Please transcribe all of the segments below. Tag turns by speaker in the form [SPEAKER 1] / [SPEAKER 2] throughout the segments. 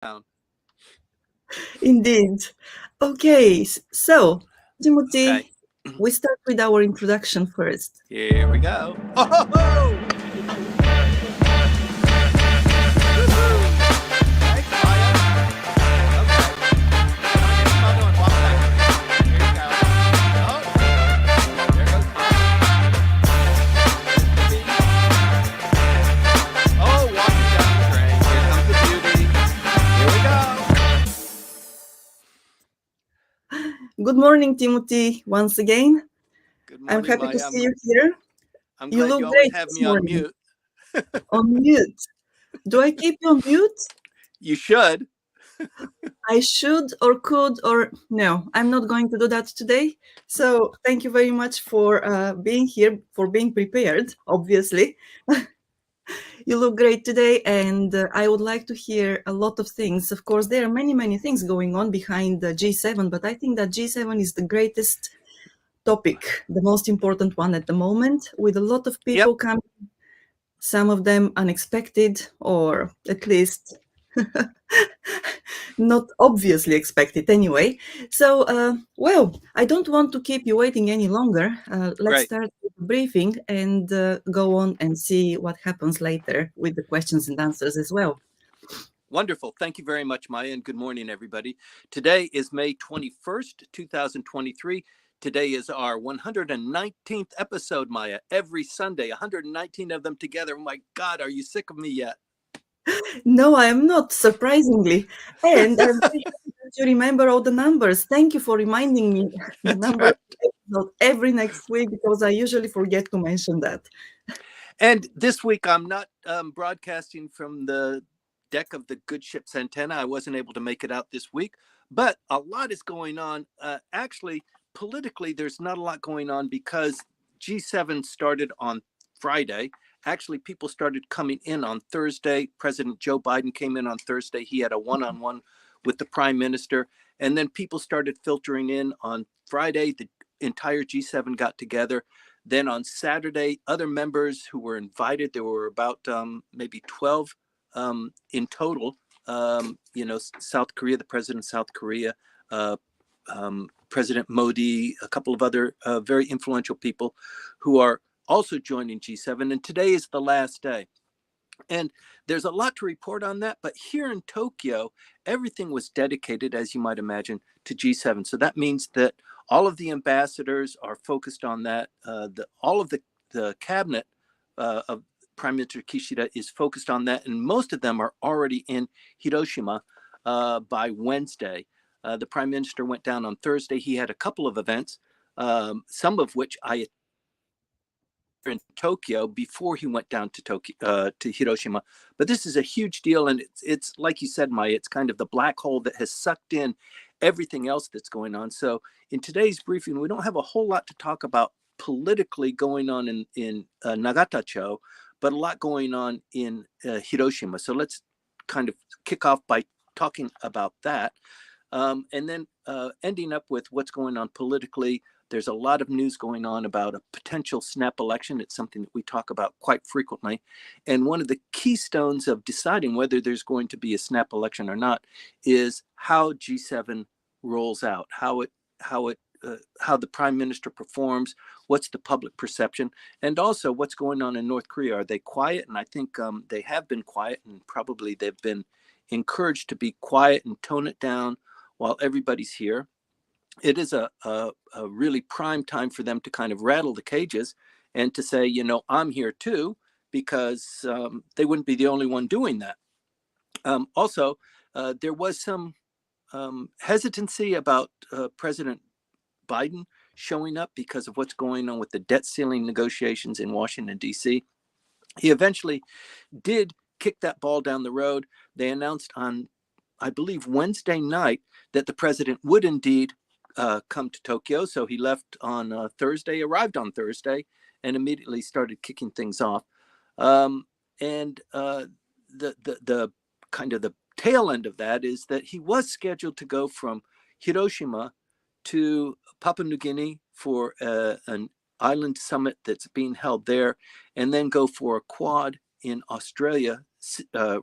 [SPEAKER 1] down.
[SPEAKER 2] Indeed. Okay, so
[SPEAKER 1] Okay,
[SPEAKER 2] Timothy, we start with our introduction first.
[SPEAKER 1] here we go. Oh, ho, ho! Woo-hoo! Thanks, Maya. Okay, now get your mother and walk back with me. Here you go. Oh, there goes Maya. There's the bee. Oh, walking down the drain. Here comes the beauty. Here we go.
[SPEAKER 2] Good morning, Timothy, once again.
[SPEAKER 1] Good
[SPEAKER 2] I'm
[SPEAKER 1] morning,
[SPEAKER 2] happy to
[SPEAKER 1] Maya.
[SPEAKER 2] see you here.
[SPEAKER 1] I'm
[SPEAKER 2] You
[SPEAKER 1] glad
[SPEAKER 2] look
[SPEAKER 1] you always
[SPEAKER 2] great
[SPEAKER 1] have
[SPEAKER 2] this
[SPEAKER 1] me on
[SPEAKER 2] morning.
[SPEAKER 1] mute.
[SPEAKER 2] On mute. Do I keep you on mute?
[SPEAKER 1] You should.
[SPEAKER 2] I should or could or no, I'm not going to do that today. So thank you very much for being here, for being prepared, obviously. You look great today, and I would like to hear a lot of things. Of course, there are many, many things going on behind the G7, but I think that G7 is the greatest topic, the most important one at the moment, with a lot of
[SPEAKER 1] Yep.
[SPEAKER 2] people coming, some of them unexpected, or at least not obviously expected anyway. So, well, I don't want to keep you waiting any longer. Let's
[SPEAKER 1] Great.
[SPEAKER 2] start with the briefing and go on and see what happens later with the questions and answers as well.
[SPEAKER 1] Wonderful. Thank you very much, Maya, and good morning, everybody. Today is May 21st, 2023. Today is our 119th episode, Maya. Every Sunday, 119 of them together. Oh my God, are you sick of me yet?
[SPEAKER 2] No, I am not, surprisingly. And I'm very happy that you remember all the numbers. Thank you for reminding me the
[SPEAKER 1] That's
[SPEAKER 2] number
[SPEAKER 1] right.
[SPEAKER 2] of episodes every next week because I usually forget to mention that.
[SPEAKER 1] And this week, I'm not broadcasting from the deck of the good ship Santana. I wasn't able to make it out this week, but a lot is going on. Actually, politically, there's not a lot going on because G7 started on Friday. Actually, people started coming in on Thursday. President Joe Biden came in on Thursday. He had a one-on-one with the prime minister. And then people started filtering in on Friday. The entire G7 got together. Then on Saturday, other members who were invited, there were about maybe 12 in total. South Korea, the president of South Korea, uh, President Modi, a couple of other very influential people who are also joining G7. And today is the last day. And there's a lot to report on that. But here in Tokyo, everything was dedicated, as you might imagine, to G7. So that means that all of the ambassadors are focused on that. All of the cabinet of Prime Minister Kishida is focused on that. And most of them are already in Hiroshima by Wednesday. The prime minister went down on Thursday. He had a couple of events, some of which I in Tokyo before he went down to to Hiroshima. But this is a huge deal, and it's like you said, Maya. It's kind of the black hole that has sucked in everything else that's going on. So in today's briefing, we don't have a whole lot to talk about politically going on in Nagatacho, but a lot going on in Hiroshima. So let's kind of kick off by talking about that, and then ending up with what's going on politically. There's a lot of news going on about a potential snap election. It's something that we talk about quite frequently. And one of the keystones of deciding whether there's going to be a snap election or not is how G7 rolls out, how the prime minister performs, what's the public perception, and also what's going on in North Korea. Are they quiet? And I think they have been quiet, and probably they've been encouraged to be quiet and tone it down while everybody's here. It is a really prime time for them to kind of rattle the cages and to say, I'm here too, because they wouldn't be the only one doing that. Also, there was some hesitancy about President Biden showing up because of what's going on with the debt ceiling negotiations in Washington, D.C. He eventually did kick that ball down the road. They announced on, I believe, Wednesday night that the president would indeed come to Tokyo. So he left on Thursday, arrived on Thursday, and immediately started kicking things off. And the kind of the tail end of that is that he was scheduled to go from Hiroshima to Papua New Guinea for an island summit that's being held there, and then go for a quad in Australia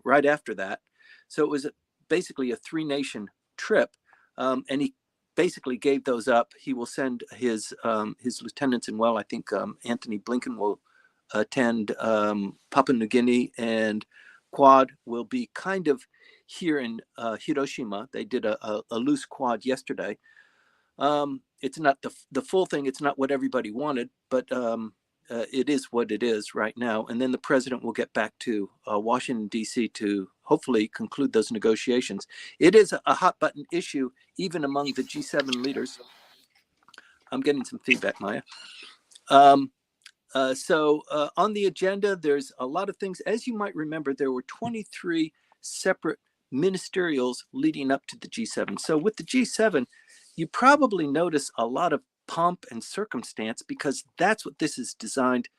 [SPEAKER 1] right after that. So it was basically a 3-nation trip, and he basically gave those up. He will send his lieutenants, and I think Anthony Blinken will attend Papua New Guinea, and Quad will be kind of here in Hiroshima. They did a loose Quad yesterday. It's not the full thing. It's not what everybody wanted, but it is what it is right now. And then the president will get back to Washington, D.C. to hopefully conclude those negotiations. It is a hot button issue, even among the G7 leaders. I'm getting some feedback, Maya. So on the agenda, there's a lot of things. As you might remember, there were 23 separate ministerials leading up to the G7. So with the G7, you probably notice a lot of pomp and circumstance, because that's what this is designed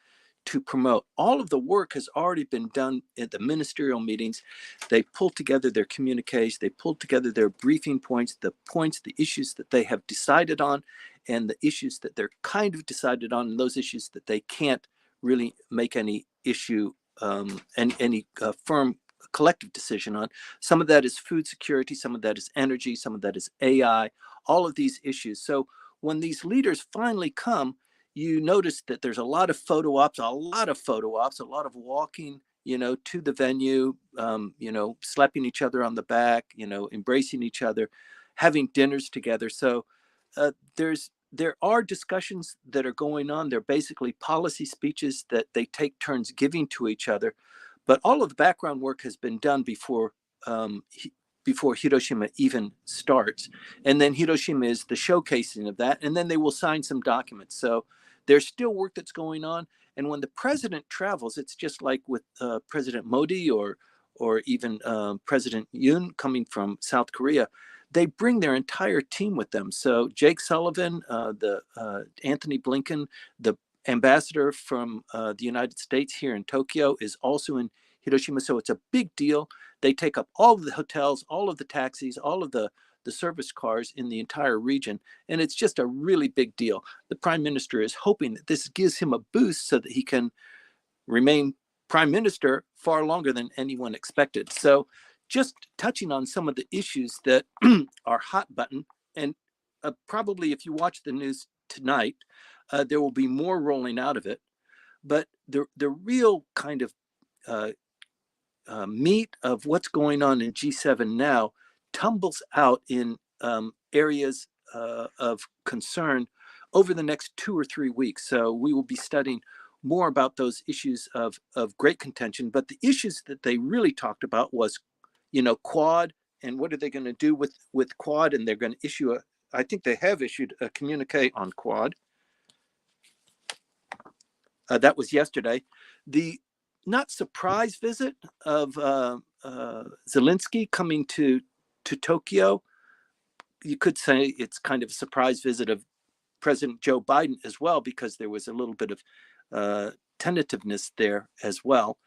[SPEAKER 1] to promote. All of the work has already been done at the ministerial meetings. They pulled together their communiques, they pulled together their briefing points, the issues that they have decided on, and the issues that they're kind of decided on, and those issues that they can't really make any issue and any firm collective decision on. Some of that is food security, some of that is energy, some of that is AI, all of these issues. So when these leaders finally come, you notice that there's a lot of photo ops, a lot of walking, to the venue, slapping each other on the back, embracing each other, having dinners together. So there are discussions that are going on. They're basically policy speeches that they take turns giving to each other. But all of the background work has been done before Hiroshima even starts. And then Hiroshima is the showcasing of that. And then they will sign some documents. So there's still work that's going on. And when the president travels, it's just like with President Modi or even President Yoon coming from South Korea. They bring their entire team with them. So Jake Sullivan, Anthony Blinken, the ambassador from the United States here in Tokyo, is also in Hiroshima. So it's a big deal. They take up all of the hotels, all of the taxis, all of the service cars in the entire region. And it's just a really big deal. The prime minister is hoping that this gives him a boost so that he can remain prime minister far longer than anyone expected. So just touching on some of the issues that are hot button, and probably if you watch the news tonight, there will be more rolling out of it. But the real kind of meat of what's going on in G7 now tumbles out in areas of concern over the next 2 or 3 weeks. So we will be studying more about those issues of great contention. But the issues that they really talked about was, Quad, and what are they going to do with Quad? And they're going to issue I think they have issued a communique on Quad. That was yesterday. The not surprise visit of Zelensky coming to Tokyo. You could say it's kind of a surprise visit of President Joe Biden as well, because there was a little bit of tentativeness there as well.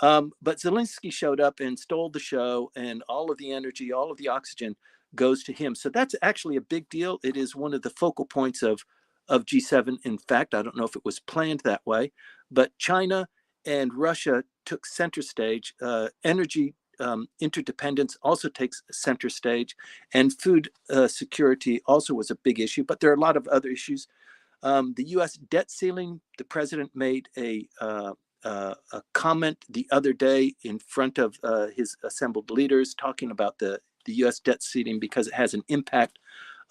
[SPEAKER 1] But Zelensky showed up and stole the show, and all of the energy, all of the oxygen goes to him. So that's actually a big deal. It is one of the focal points of G7. In fact, I don't know if it was planned that way, but China and Russia took center stage. Energy interdependence also takes center stage, and food security also was a big issue. But there are a lot of other issues. The U.S. debt ceiling, the president made a comment the other day in front of his assembled leaders, talking about the U.S. debt ceiling because it has an impact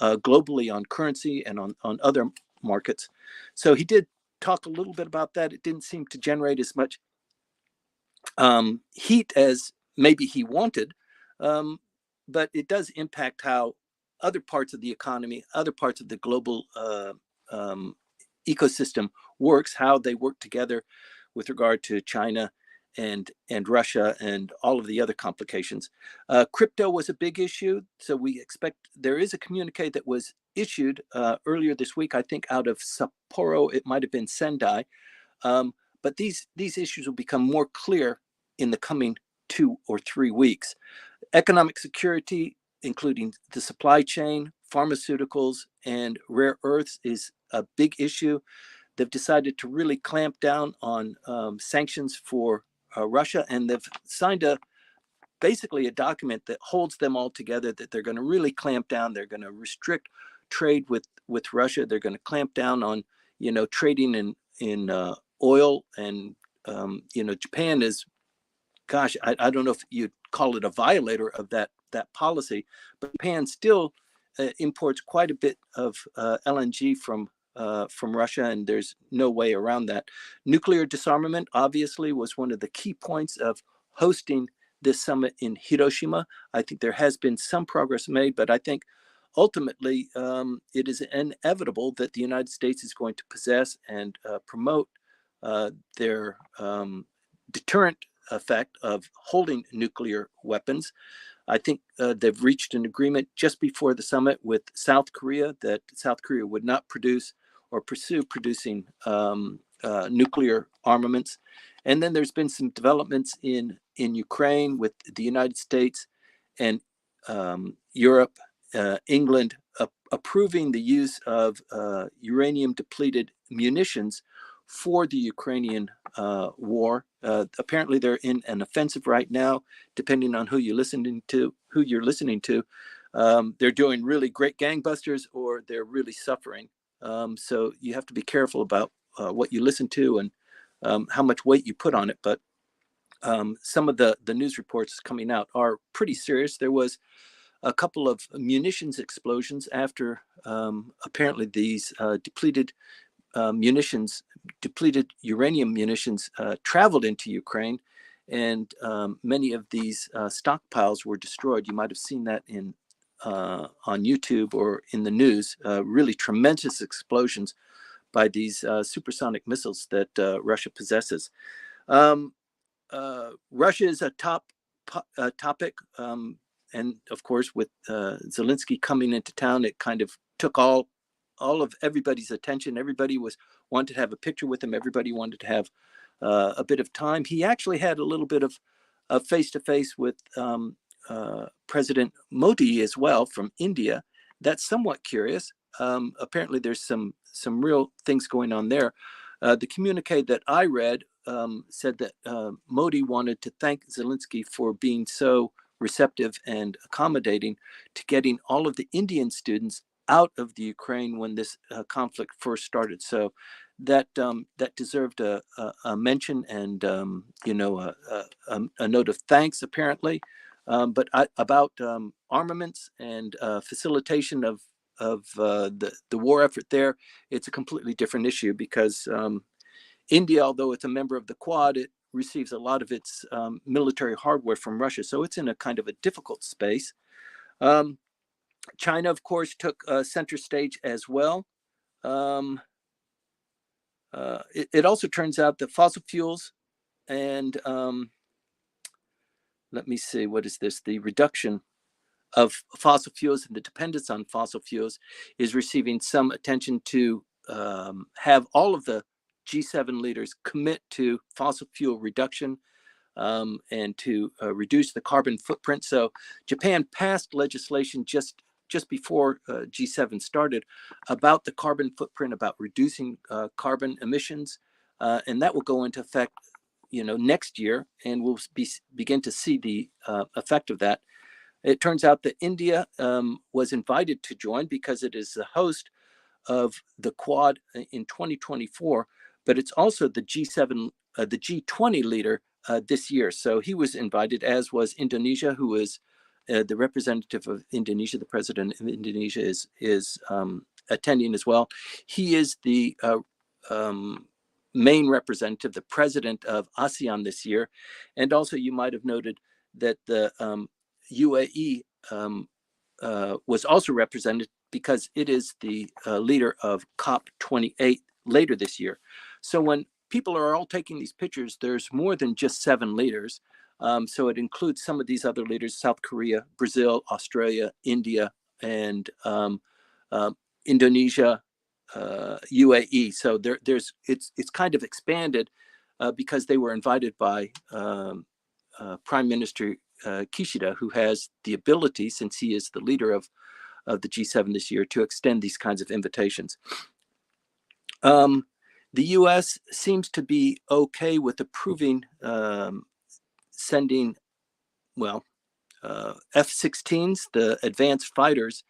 [SPEAKER 1] globally on currency and on other markets. So he did talk a little bit about that. It didn't seem to generate as much heat as maybe he wanted, but it does impact how other parts of the economy, other parts of the global ecosystem works, how they work together with regard to China and Russia and all of the other complications. Crypto was a big issue, so we expect there is a communique that was issued earlier this week, I think out of Sapporo, it might have been Sendai, but these issues will become more clear in the coming 2 or 3 weeks. Economic security, including the supply chain, pharmaceuticals, and rare earths, is a big issue. They've decided to really clamp down on sanctions for Russia, and they've signed basically a document that holds them all together, that they're going to really clamp down. They're going to restrict trade with Russia. They're going to clamp down on, trading in oil. And, Japan is, gosh, I don't know if you'd call it a violator of that policy, but Japan still imports quite a bit of LNG from Russia, and there's no way around that. Nuclear disarmament obviously was one of the key points of hosting this summit in Hiroshima. I think there has been some progress made, but I think ultimately it is inevitable that the United States is going to possess and promote their deterrent effect of holding nuclear weapons. I think they've reached an agreement just before the summit with South Korea that South Korea would not produce or pursue producing nuclear armaments. And then there's been some developments in Ukraine with the United States and Europe, England, approving the use of uranium depleted munitions for the Ukrainian war. Apparently, they're in an offensive right now. Depending on who you're listening to, they're doing really great gangbusters, or they're really suffering. So you have to be careful about what you listen to and how much weight you put on it. But some of the news reports coming out are pretty serious. There was a couple of munitions explosions after apparently these depleted uranium munitions traveled into Ukraine, and many of these stockpiles were destroyed. You might have seen that on YouTube or in the news. Really tremendous explosions by these supersonic missiles that Russia possesses. Russia is a topic, and of course, with Zelensky coming into town, it kind of took all of everybody's attention. Everybody wanted to have a picture with him. Everybody wanted to have a bit of time. He actually had a little bit of face-to-face with President Modi as well from India. That's somewhat curious. Apparently, there's some real things going on there. The communique that I read said that Modi wanted to thank Zelensky for being so receptive and accommodating to getting all of the Indian students out of the Ukraine when this conflict first started. So that deserved a mention and a note of thanks, apparently. But about armaments and facilitation of the war effort there, it's a completely different issue, because India, although it's a member of the Quad, it receives a lot of its military hardware from Russia. So it's in a kind of a difficult space. China, of course, took center stage as well. It also turns out that fossil fuels and let me see, what is this? The reduction of fossil fuels and the dependence on fossil fuels is receiving some attention to have all of the G7 leaders commit to fossil fuel reduction and to reduce the carbon footprint. So Japan passed legislation just before G7 started about the carbon footprint, about reducing carbon emissions, and that will go into effect, next year, and we'll begin to see the effect of that. It turns out that India was invited to join because it is the host of the Quad in 2024, but it's also the G7, the G20 leader this year. So he was invited, as was Indonesia, who is the representative of Indonesia. The president of Indonesia is attending as well. He is the main representative, the president of ASEAN this year. And also, you might have noted that the UAE was also represented because it is the leader of COP28 later this year. So when people are all taking these pictures, there's more than just 7 leaders. So it includes some of these other leaders: South Korea, Brazil, Australia, India, and Indonesia, UAE. So it's kind of expanded because they were invited by Prime Minister Kishida, who has the ability, since he is the leader of the G7 this year, to extend these kinds of invitations. The U.S. seems to be okay with approving sending well, F-16s, the advanced fighters,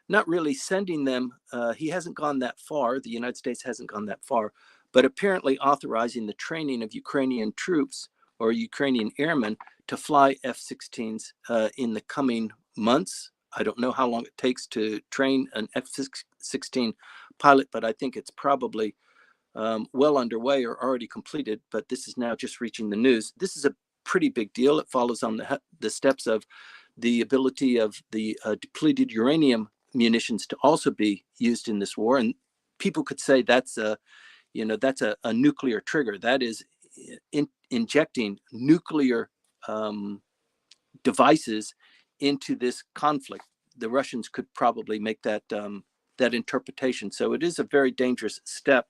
[SPEAKER 1] not really sending them. He hasn't gone that far. The United States hasn't gone that far, but apparently authorizing the training of Ukrainian troops or Ukrainian airmen to fly F-16s in the coming months. I don't know how long it takes to train an F-16 pilot, but I think it's probably well underway or already completed. But this is now just reaching the news. This is a pretty big deal. It follows on the steps of the ability of the depleted uranium munitions to also be used in this war. And people could say that's a nuclear trigger. That is injecting nuclear devices into this conflict. The Russians could probably make that interpretation. So it is a very dangerous step,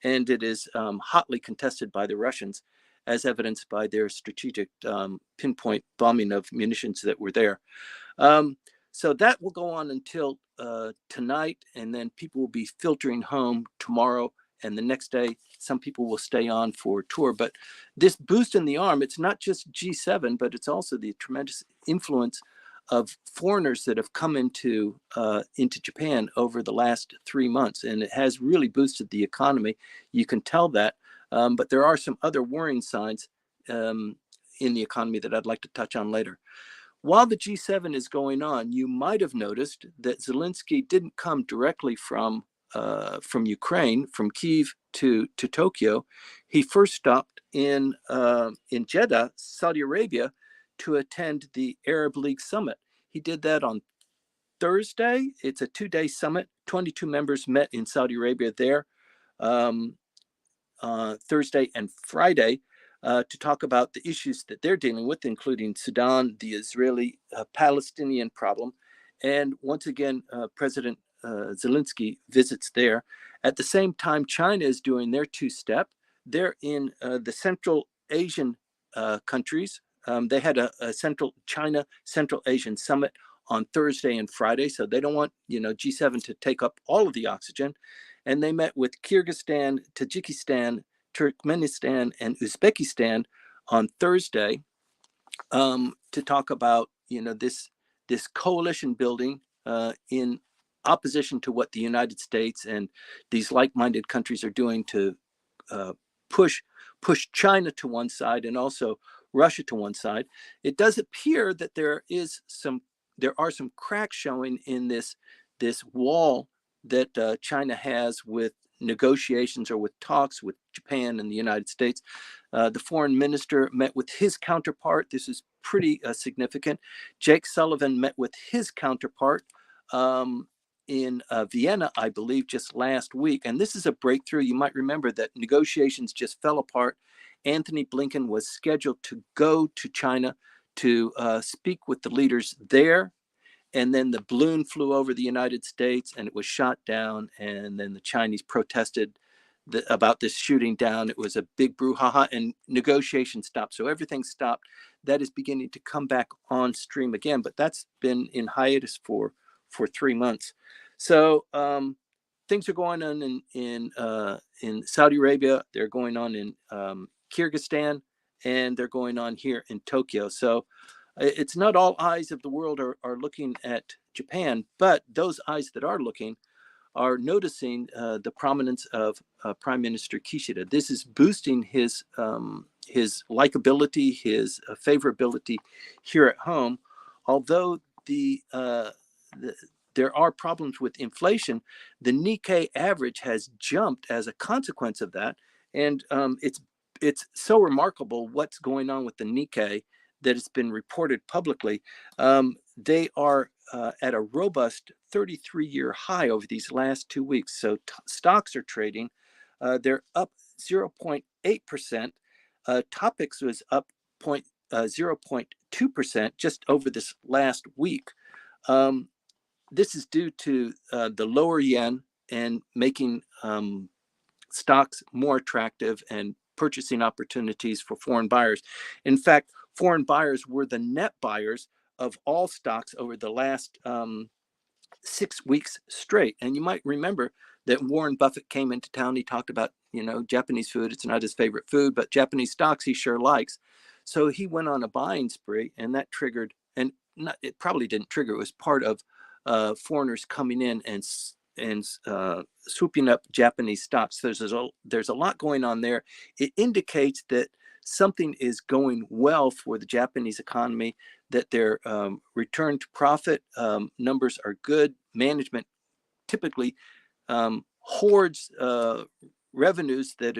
[SPEAKER 1] and it is hotly contested by the Russians, as evidenced by their strategic pinpoint bombing of munitions that were there. So that will go on until tonight, and then people will be filtering home tomorrow, and the next day some people will stay on for tour. But this boost in the arm, it's not just G7, but it's also the tremendous influence of foreigners that have come into Japan over the last 3 months, and it has really boosted the economy. You can tell that, but there are some other worrying signs in the economy that I'd like to touch on later. While the G7 is going on, you might have noticed that Zelensky didn't come directly from Ukraine, from Kyiv to Tokyo. He first stopped in Jeddah, Saudi Arabia, to attend the Arab League summit. He did that on Thursday. It's a 2-day summit. 22 members met in Saudi Arabia there Thursday and Friday to talk about the issues that they're dealing with, including Sudan, the Israeli-Palestinian problem. And once again, President Zelensky visits there. At the same time, China is doing their two-step. They're in the Central Asian countries. They had a Central Asian summit on Thursday and Friday, so they don't want G7 to take up all of the oxygen. And they met with Kyrgyzstan, Tajikistan, Turkmenistan, and Uzbekistan on Thursday to talk about this coalition building in opposition to what the United States and these like-minded countries are doing to push China to one side and also Russia to one side. It does appear that there are some cracks showing in this wall that China has with negotiations or with talks with Japan and the United States. The foreign minister met with his counterpart. This is pretty significant. Jake Sullivan met with his counterpart in Vienna, I believe, just last week. And this is a breakthrough. You might remember that negotiations just fell apart. Anthony Blinken was scheduled to go to China to speak with the leaders there. And then the balloon flew over the United States and it was shot down. And then the Chinese protested about this shooting down. It was a big brouhaha and negotiations stopped. So everything stopped. That is beginning to come back on stream again, but that's been in hiatus for 3 months. So things are going on in Saudi Arabia. They're going on in Kyrgyzstan, and they're going on here in Tokyo. So it's not all eyes of the world are looking at Japan, but those eyes that are looking are noticing the prominence of Prime Minister Kishida. This is boosting his likability, his favorability here at home. Although there are problems with inflation, the Nikkei average has jumped as a consequence of that, and it's so remarkable what's going on with the Nikkei that it's been reported publicly. They are at a robust 33-year high over these last 2 weeks. So stocks are trading. They're up 0.8%. Topics was up 0.2% just over this last week. This is due to the lower yen and making stocks more attractive and purchasing opportunities for foreign buyers. In fact, foreign buyers were the net buyers of all stocks over the last 6 weeks straight. And you might remember that Warren Buffett came into town. He talked about, Japanese food. It's not his favorite food, but Japanese stocks he sure likes. So he went on a buying spree, and that triggered, and not, it probably didn't trigger, it was part of foreigners coming in and swooping up Japanese stocks. There's a lot going on there. It indicates that something is going well for the Japanese economy, that their return to profit numbers are good. Management typically hoards revenues that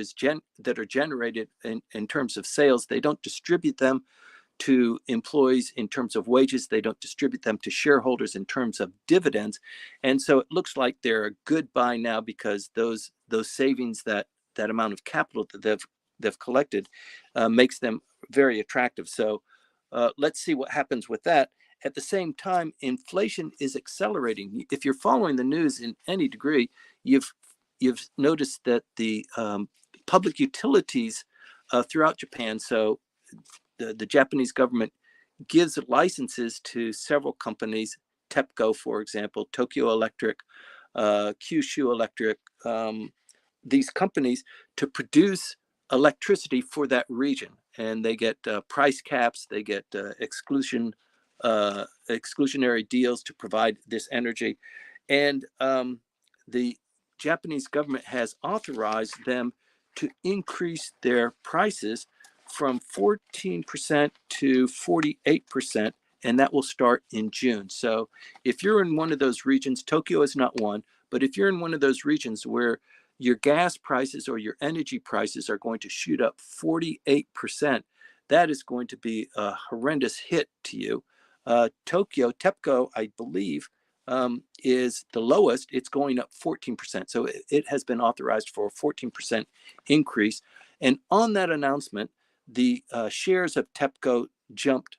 [SPEAKER 1] are generated in terms of sales. They don't distribute them to employees in terms of wages. They don't distribute them to shareholders in terms of dividends. And so it looks like they're a good buy now, because those savings, that amount of capital that they've collected makes them very attractive. So let's see what happens with that. At the same time, inflation is accelerating. If you're following the news in any degree, you've noticed that the public utilities throughout Japan, so the Japanese government gives licenses to several companies, TEPCO, for example, Tokyo Electric, Kyushu Electric, these companies to produce electricity for that region. And they get price caps, they get exclusionary deals to provide this energy. And the Japanese government has authorized them to increase their prices from 14% to 48%, and that will start in June. So if you're in one of those regions, Tokyo is not one, but if you're in one of those regions where your gas prices or your energy prices are going to shoot up 48%, that is going to be a horrendous hit to you. Tokyo, TEPCO, I believe, is the lowest. It's going up 14%. So it has been authorized for a 14% increase. And on that announcement, the shares of TEPCO jumped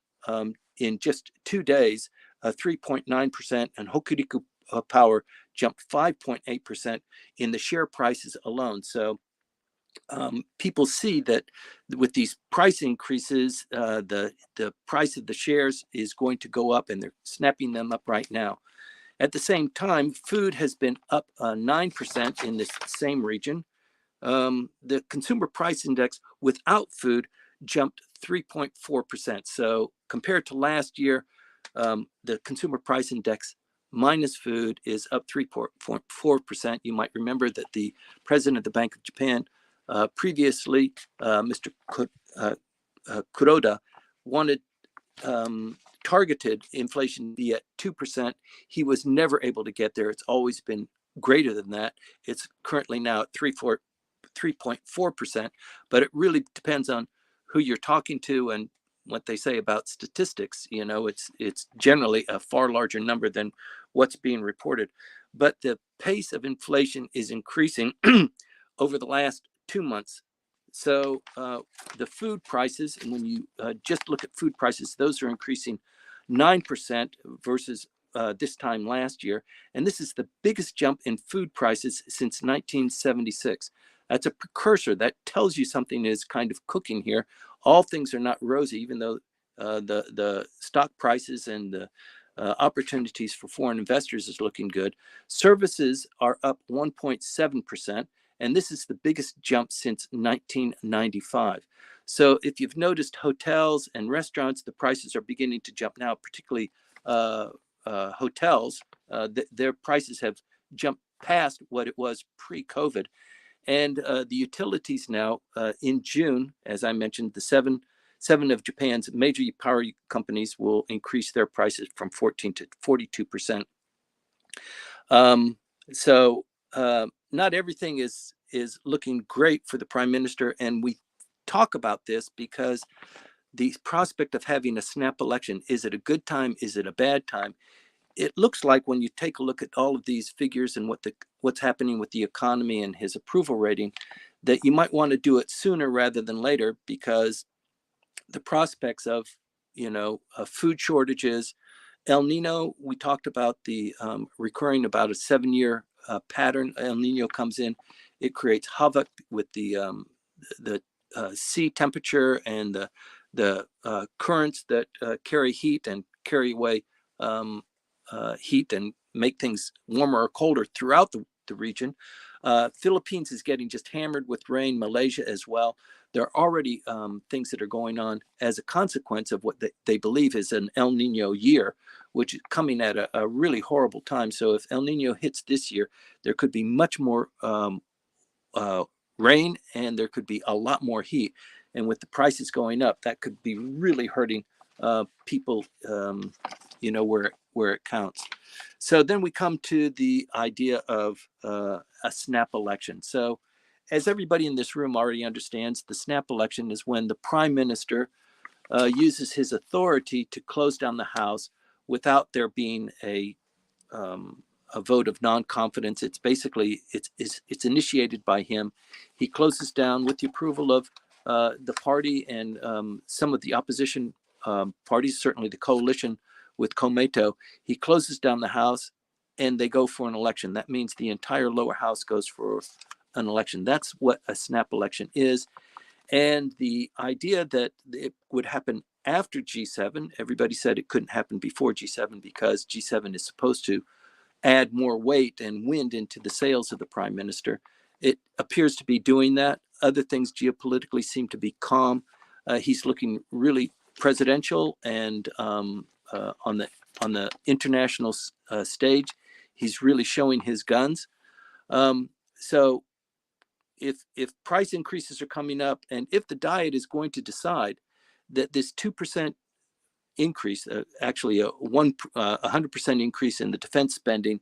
[SPEAKER 1] in just 2 days, 3.9%, and Hokuriku Power jumped 5.8% in the share prices alone. So people see that with these price increases, the price of the shares is going to go up, and they're snapping them up right now. At the same time, food has been up 9% in this same region. The consumer price index without food jumped 3.4%. So compared to last year, the consumer price index minus food is up 3.4%. You might remember that the president of the Bank of Japan previously, Mr. Kuroda, wanted targeted inflation to be at 2%. He was never able to get there. It's always been greater than that. It's currently now at 3.4%, but it really depends on who you're talking to and what they say about statistics. You know, it's generally a far larger number than what's being reported. But the pace of inflation is increasing over the last 2 months. So the food prices, and when you just look at food prices, those are increasing 9% versus this time last year. And this is the biggest jump in food prices since 1976. That's a precursor. That tells you something is kind of cooking here. All things are not rosy, even though the stock prices and the opportunities for foreign investors is looking good. Services are up 1.7%, and this is the biggest jump since 1995. So if you've noticed, hotels and restaurants, the prices are beginning to jump now, particularly hotels. Their prices have jumped past what it was pre-COVID. And the utilities now in June, as I mentioned, the seven of Japan's major power companies will increase their prices from 14 to 42%. So not everything is looking great for the prime minister. And we talk about this because the prospect of having a snap election, is it a good time? Is it a bad time? It looks like when you take a look at all of these figures and what's happening with the economy and his approval rating, that you might want to do it sooner rather than later, because the prospects of, food shortages, El Nino, we talked about the recurring about a 7-year pattern. El Nino comes in, it creates havoc with the sea temperature and the currents that carry heat and carry away heat and make things warmer or colder throughout the region. Philippines is getting just hammered with rain, Malaysia as well. There are already things that are going on as a consequence of what they believe is an El Nino year, which is coming at a really horrible time. So if El Nino hits this year, there could be much more uh, rain, and there could be a lot more heat. And with the prices going up, that could be really hurting people, where it counts. So then we come to the idea of a snap election. So as everybody in this room already understands, the snap election is when the prime minister uses his authority to close down the House without there being a vote of non-confidence. It's basically it's initiated by him. He closes down with the approval of the party and some of the opposition parties, certainly the coalition with Komeito. He closes down the House, and they go for an election. That means the entire lower house goes for an election. That's what a snap election is. And the idea that it would happen after G7, everybody said it couldn't happen before G7 because G7 is supposed to add more weight and wind into the sails of the prime minister. It appears to be doing that. Other things geopolitically seem to be calm. He's looking really presidential, and on the international stage, he's really showing his guns. So if price increases are coming up, and if the Diet is going to decide that this 2% increase, actually a 100% increase in the defense spending,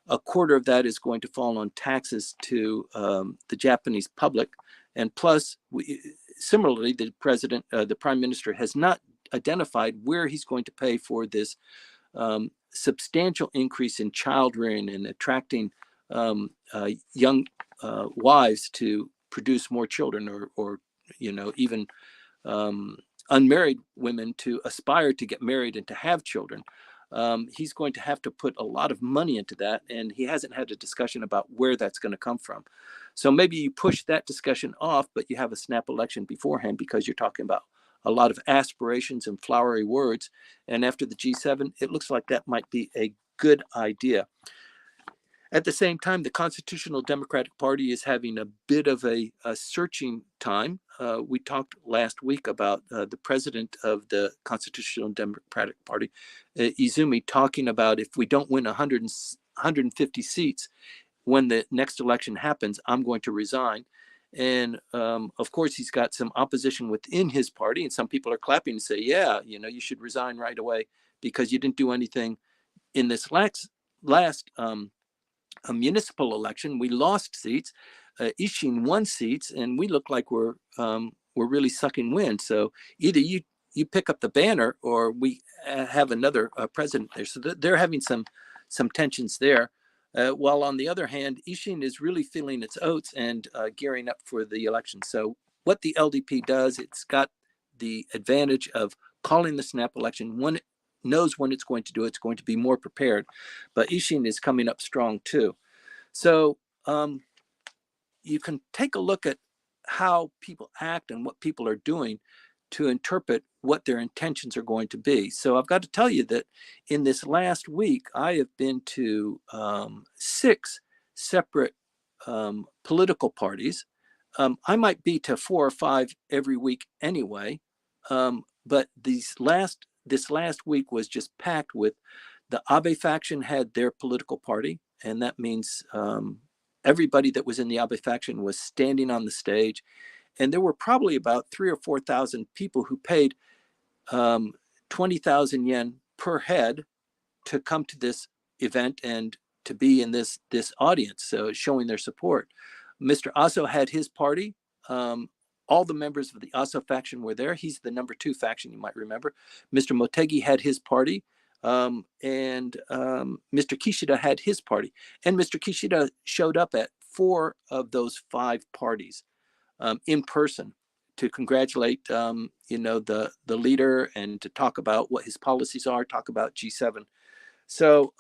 [SPEAKER 1] a quarter of that is going to fall on taxes to the Japanese public, and plus, similarly, the prime minister has not identified where he's going to pay for this substantial increase in child rearing and attracting young wives to produce more children, or even unmarried women to aspire to get married and to have children. He's going to have to put a lot of money into that, and he hasn't had a discussion about where that's going to come from. So maybe you push that discussion off, but you have a snap election beforehand because you're talking about a lot of aspirations and flowery words. And after the G7, it looks like that might be a good idea. At the same time, the Constitutional Democratic Party is having a bit of a searching time. We talked last week about the president of the Constitutional Democratic Party, Izumi, talking about if we don't win 150 seats when the next election happens, I'm going to resign. And of course, he's got some opposition within his party, and some people are clapping and say, yeah, you should resign right away because you didn't do anything in this last a municipal election. We lost seats. Ishin won seats, and we look like we're really sucking wind. So either you pick up the banner, or we have another president there. So they're having some tensions there. While on the other hand, Ishin is really feeling its oats and gearing up for the election. So what the LDP does, it's got the advantage of calling the snap election when it knows when it's going to do it. It's going to be more prepared. But Ishin is coming up strong too. So you can take a look at how people act and what people are doing to interpret what their intentions are going to be. So I've got to tell you that in this last week, I have been to 6 separate political parties. I might be to 4 or 5 every week anyway, but this last week was just packed with the Abe faction had their political party, and that means everybody that was in the Abe faction was standing on the stage. And there were probably about 3,000 or 4,000 people who paid 20,000 yen per head to come to this event and to be in this audience, so showing their support. Mr. Aso had his party. All the members of the Aso faction were there. He's the number 2 faction, you might remember. Mr. Motegi had his party. And Mr. Kishida had his party. And Mr. Kishida showed up at 4 of those 5 parties in person to congratulate, the leader and to talk about what his policies are, talk about G7. So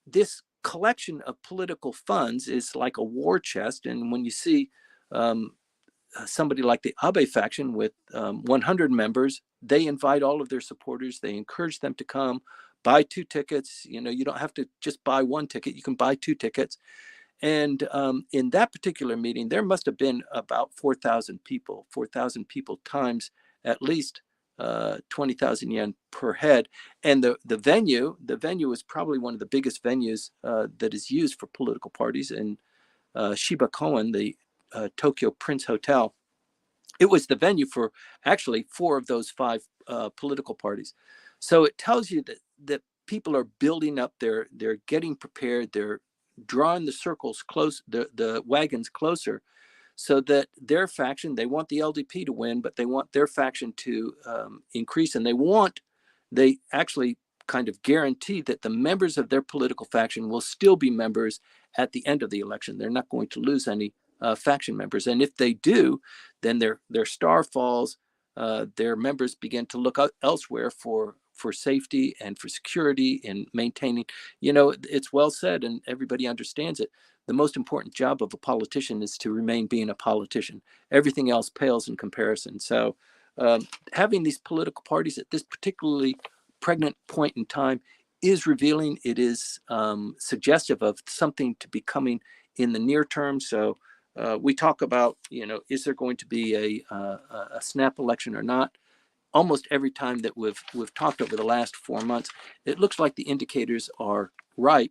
[SPEAKER 1] this collection of political funds is like a war chest. And when you see somebody like the Abe faction with 100 members, they invite all of their supporters. They encourage them to come, buy 2 tickets. You don't have to just buy 1 ticket. You can buy 2 tickets. And in that particular meeting, there must have been about 4,000 people, 4,000 people times at least 20,000 yen per head. And the venue is probably one of the biggest venues that is used for political parties in Shiba Koen, the Tokyo Prince Hotel. It was the venue for actually four of those five political parties. So it tells you that people are building up, they're getting prepared, they're drawing the circles close, the wagons closer, so that their faction, they want the LDP to win, but they want their faction to increase, and they actually kind of guarantee that the members of their political faction will still be members at the end of the election. They're not going to lose any faction members, and if they do, then their star falls. Their members begin to look elsewhere for safety and for security and maintaining. It's well said, and everybody understands it. The most important job of a politician is to remain being a politician. Everything else pales in comparison. So having these political parties at this particularly pregnant point in time is revealing. It is suggestive of something to be coming in the near term. So we talk about, is there going to be a snap election or not? Almost every time that we've talked over the last 4 months, it looks like the indicators are ripe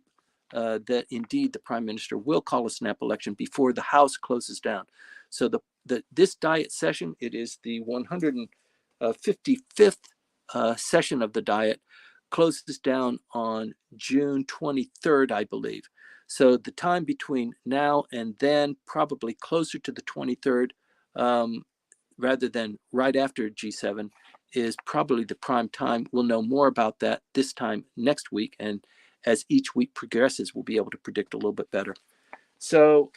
[SPEAKER 1] that indeed the prime minister will call a snap election before the House closes down. So this Diet session, it is the 155th session of the Diet, closes down on June 23rd, I believe. So the time between now and then, probably closer to the 23rd, rather than right after G7, is probably the prime time. We'll know more about that this time next week. And as each week progresses, we'll be able to predict a little bit better. So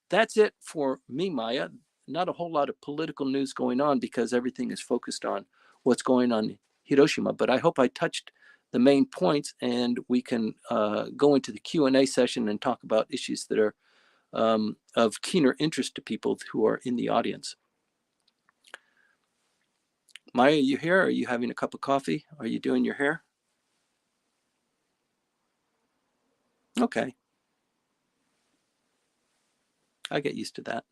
[SPEAKER 1] that's it for me, Maya. Not a whole lot of political news going on because everything is focused on what's going on in Hiroshima. But I hope I touched the main points, and we can go into the Q&A session and talk about issues that are of keener interest to people who are in the audience. Maya, are you here? Are you having a cup of coffee? Are you doing your hair? Okay. I get used to that.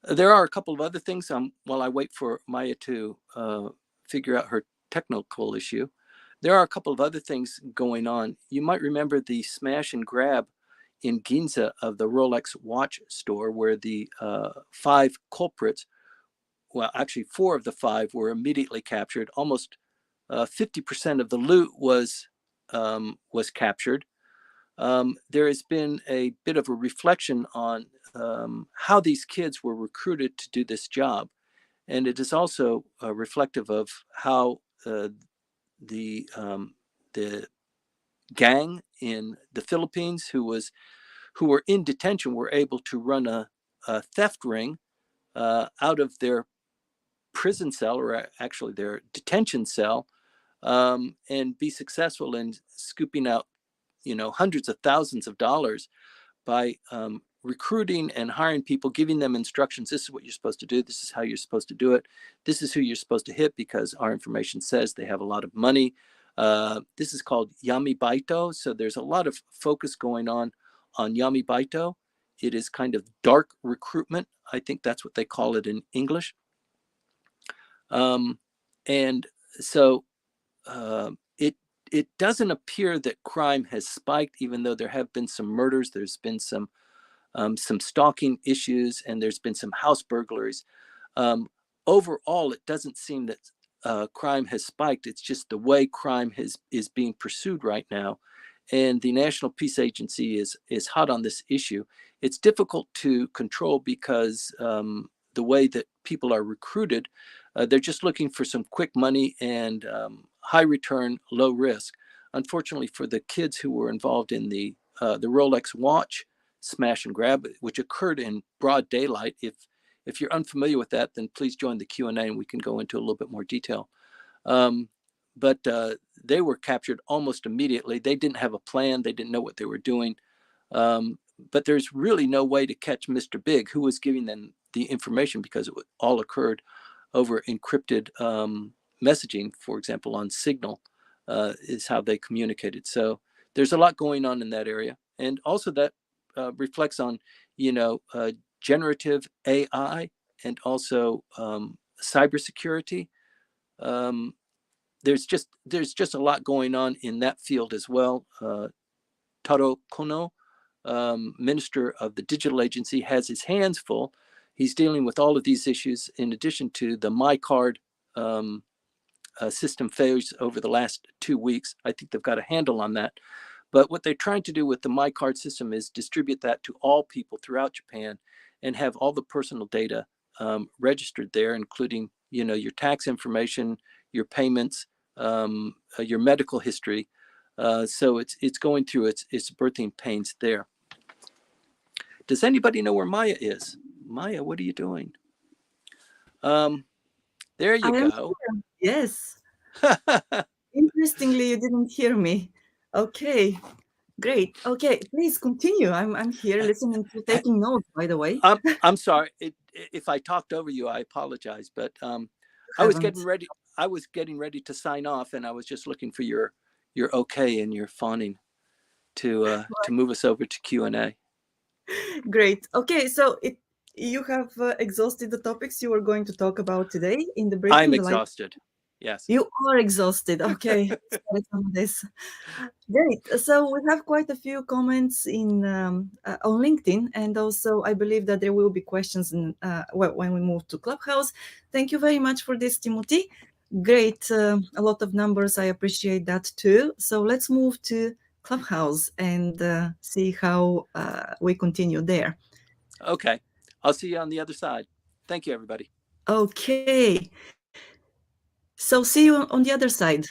[SPEAKER 1] There are a couple of other things while I wait for Maya to figure out her technical issue. There are a couple of other things going on. You might remember the smash and grab in Ginza of the Rolex watch store, where the five culprits, well, actually four of the five, were immediately captured. Almost 50% of the loot was captured. There has been a bit of a reflection on how these kids were recruited to do this job. And it is also reflective of how the gang in the Philippines who were in detention were able to run a theft ring out of their prison cell, or actually their detention cell, and be successful in scooping out hundreds of thousands of dollars by recruiting and hiring people, giving them instructions. This is what you're supposed to do. This is how you're supposed to do it. This is who you're supposed to hit because our information says they have a lot of money. This is called Yami Baito. So there's a lot of focus going on Yami Baito. It is kind of dark recruitment. I think that's what they call it in English. And so it doesn't appear that crime has spiked, even though there have been some murders. There's been some stalking issues, and there's been some house burglaries. Overall, it doesn't seem that crime has spiked. It's just the way crime is being pursued right now. And the National Peace Agency is hot on this issue. It's difficult to control because the way that people are recruited, they're just looking for some quick money and high return, low risk. Unfortunately, for the kids who were involved in the Rolex watch smash and grab, which occurred in broad daylight, if you're unfamiliar with that, then please join the Q&A and we can go into a little bit more detail. But they were captured almost immediately. They didn't have a plan. They didn't know what they were doing. But there's really no way to catch Mr. Big, who was giving them the information, because it all occurred over encrypted messaging, for example, on Signal. is how they communicated. So there's a lot going on in that area. And also that reflects on, generative AI and also cybersecurity. There's just a lot going on in that field as well. Taro Kono, Minister of the Digital Agency, has his hands full. He's dealing with all of these issues in addition to the MyCard system failures over the last 2 weeks. I think they've got a handle on that. But what they're trying to do with the MyCard system is distribute that to all people throughout Japan and have all the personal data registered there, including your tax information, your payments, your medical history. So it's going through its birthing pains there. Does anybody know where Maya is? Maya, what are you doing? There you go.
[SPEAKER 2] Yes. Interestingly, you didn't hear me. Okay, great. Okay, please continue. I'm here listening to taking notes, by the way.
[SPEAKER 1] I'm sorry if I talked over you. I apologize, but I was getting ready. I was getting ready to sign off, and I was just looking for your okay and your fawning to move us over to Q&A.
[SPEAKER 2] Great. Okay, so you have exhausted the topics you were going to talk about today in the briefing.
[SPEAKER 1] I'm exhausted. Yes.
[SPEAKER 2] You are exhausted. Okay. Sorry for this. Great. So we have quite a few comments on LinkedIn, and also I believe that there will be questions when we move to Clubhouse. Thank you very much for this, Timothy. Great. A lot of numbers. I appreciate that too. So let's move to Clubhouse and see how we continue there.
[SPEAKER 1] Okay. I'll see you on the other side. Thank you, everybody.
[SPEAKER 2] Okay. So see you on the other side.